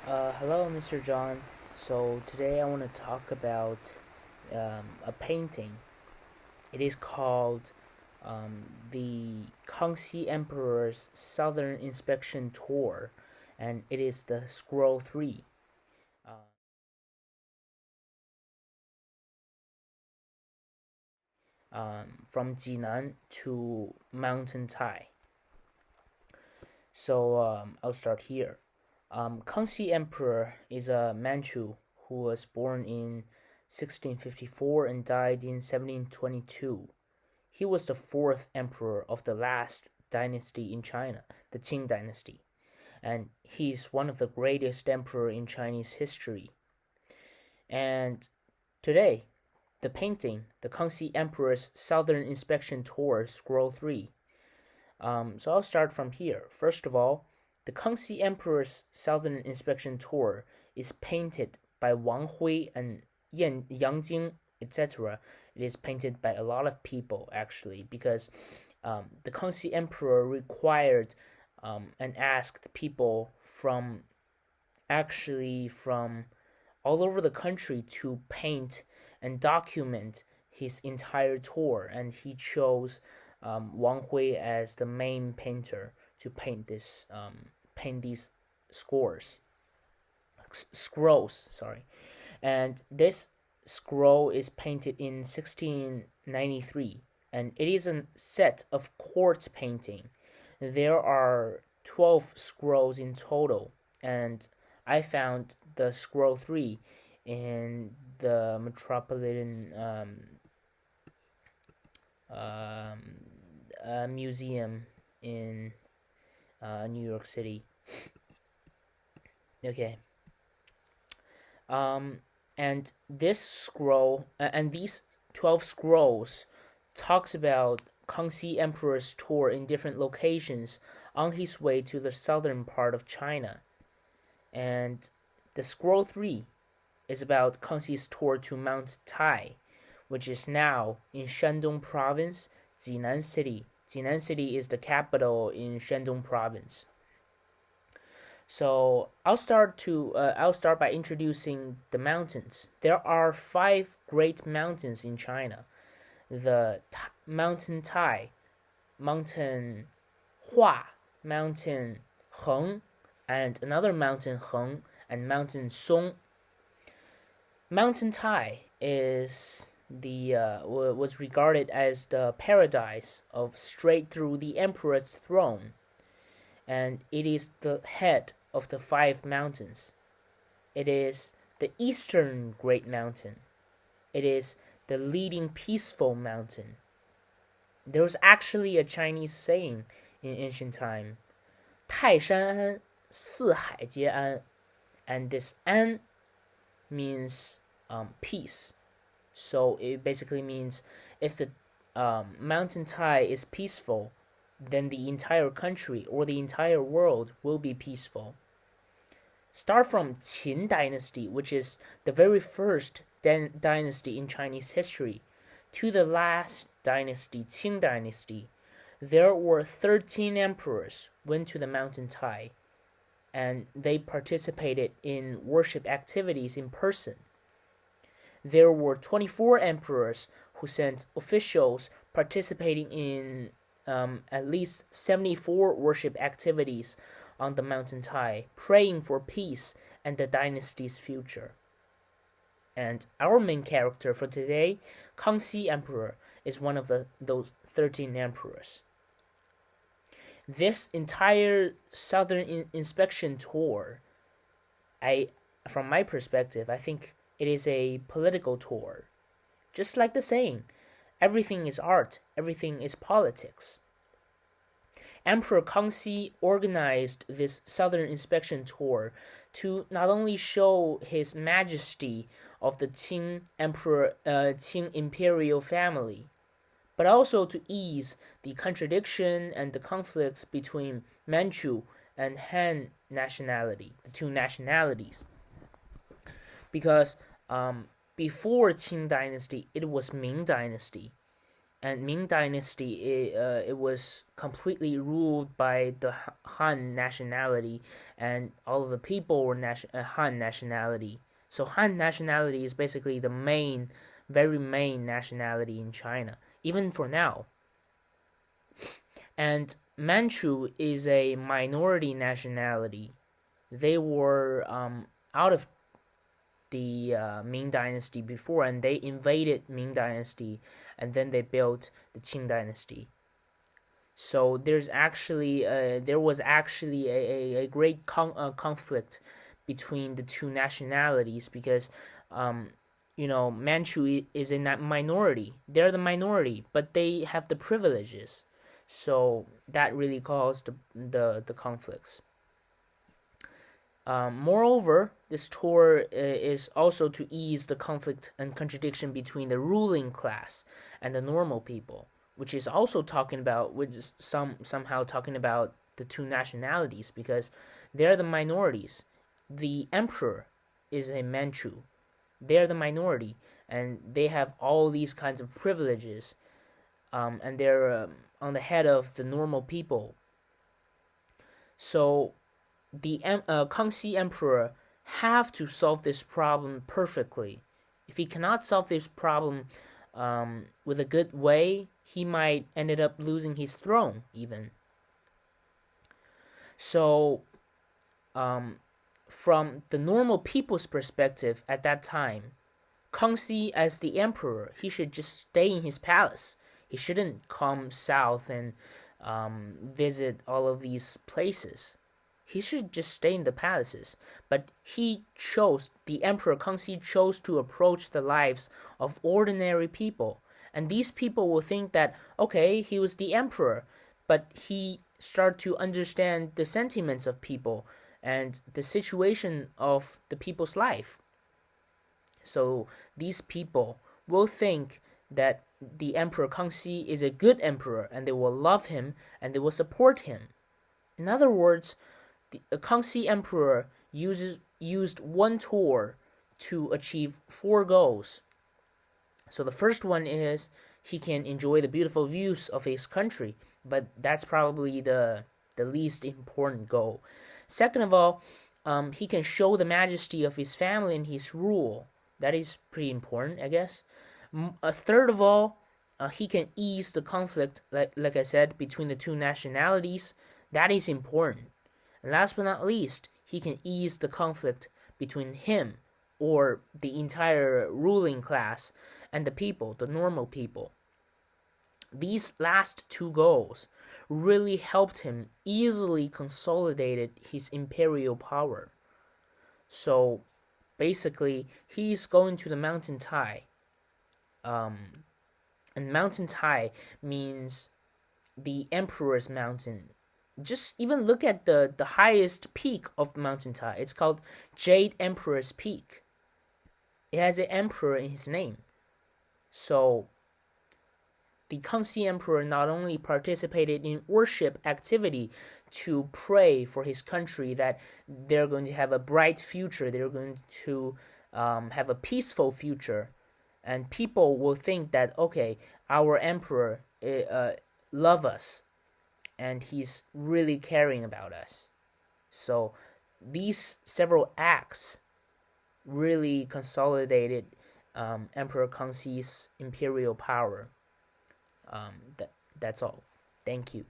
Hello, Mr. John. So today I want to talk about a painting. It is called the Kangxi Emperor's Southern Inspection Tour, and it is the Scroll 3. Uh, from Jinan to Mountain Tai. So I'll start here. Kangxi Emperor is a Manchu who was born in 1654 and died in 1722. He was the fourth emperor of the last dynasty in China, the Qing dynasty, and he's one of the greatest emperor in Chinese history. And today, the painting, the Kangxi Emperor's Southern Inspection Tour, Scroll 3. So I'll start from here. First of all, the Kangxi Emperor's Southern Inspection Tour is painted by Wang Hui and Yang Jing, etc. It is painted by a lot of people actually because the Kangxi Emperor required and asked people from all over the country to paint and document his entire tour, and he chose Wang Hui as the main painter to paint these scores scrolls. Sorry, and this scroll is painted in 1693, and it is a set of court painting. There are 12 scrolls in total, and I found the scroll 3 in the Metropolitan museum in New York City. Okay. And this scroll and these 12 scrolls talks about Kangxi Emperor's tour in different locations on his way to the southern part of China. And the scroll 3 is about Kangxi's tour to Mount Tai, which is now in Shandong province, Jinan City. Jinan City is the capital in Shandong province. So I'll start by introducing the mountains. There are 5 great mountains in China: the Mountain Tai, Mountain Hua, Mountain Heng, and another Mountain Heng, and Mountain Song. Mountain Tai is was regarded as the paradise of straight through the emperor's throne, and it is the head of the 5 mountains. It is the eastern great mountain. It is the leading peaceful mountain. There was actually a Chinese saying in ancient time, 泰山安，四海皆安, and this an means peace. So it basically means if the mountain Tai is peaceful, then the entire country or the entire world will be peaceful. Start from Qin dynasty, which is the very first dynasty in Chinese history, to the last dynasty, Qing dynasty. There were 13 emperors went to the mountain Tai, and they participated in worship activities in person. There were 24 emperors who sent officials participating in at least 74 worship activities on the mountain Tai, praying for peace and the dynasty's future. And our main character for today, Kangxi Emperor, is one of those 13 emperors. This entire southern inspection tour, from my perspective, I think it is a political tour. Just like the saying, everything is art, everything is politics. Emperor Kangxi organized this southern inspection tour to not only show his majesty of the Qing imperial family, but also to ease the contradiction and the conflicts between Manchu and Han nationality, the two nationalities. Because before Qing dynasty, it was Ming dynasty, and Ming Dynasty, it was completely ruled by the Han nationality, and all of the people were Han nationality. So Han nationality is basically the very main nationality in China, even for now. And Manchu is a minority nationality. They were out of the Ming Dynasty before, and they invaded Ming Dynasty, and then they built the Qing Dynasty. So there was actually a great conflict between the two nationalities because Manchu is in that minority. They're the minority, but they have the privileges. So that really caused the conflicts. Moreover, this tour is also to ease the conflict and contradiction between the ruling class and the normal people, which is also somehow talking about the two nationalities because they're the minorities. The emperor is a Manchu. They're the minority, and they have all these kinds of privileges, and they're on the head of the normal people. So the Kangxi emperor have to solve this problem perfectly. If he cannot solve this problem with a good way, he might ended up losing his throne even. So from the normal people's perspective at that time, Kangxi as the emperor, he should just stay in his palace. He shouldn't come south and visit all of these places. He should just stay in the palaces. But the Emperor Kangxi chose to approach the lives of ordinary people. And these people will think that, okay, he was the emperor, but he started to understand the sentiments of people and the situation of the people's life. So these people will think that the Emperor Kangxi is a good emperor, and they will love him and they will support him. In other words, the Kangxi emperor used one tour to achieve 4 goals. So the first one is he can enjoy the beautiful views of his country, but that's probably the least important goal. Second of all, he can show the majesty of his family and his rule. That is pretty important, I guess. Third of all, he can ease the conflict, like I said, between the two nationalities. That is important. And last but not least, he can ease the conflict between him or the entire ruling class and the people, the normal people. These last 2 goals really helped him easily consolidated his imperial power. So basically, he's going to the mountain Tai. And mountain Tai means the emperor's mountain. Just even look at the highest peak of mountain Tai. It's called Jade Emperor's Peak. It has an emperor in his name. So the Kangxi emperor not only participated in worship activity to pray for his country that they're going to have a bright future, they're going to have a peaceful future, and people will think that, okay, our emperor love us and he's really caring about us. So these several acts really consolidated Emperor Kangxi's imperial power. That's all. Thank you.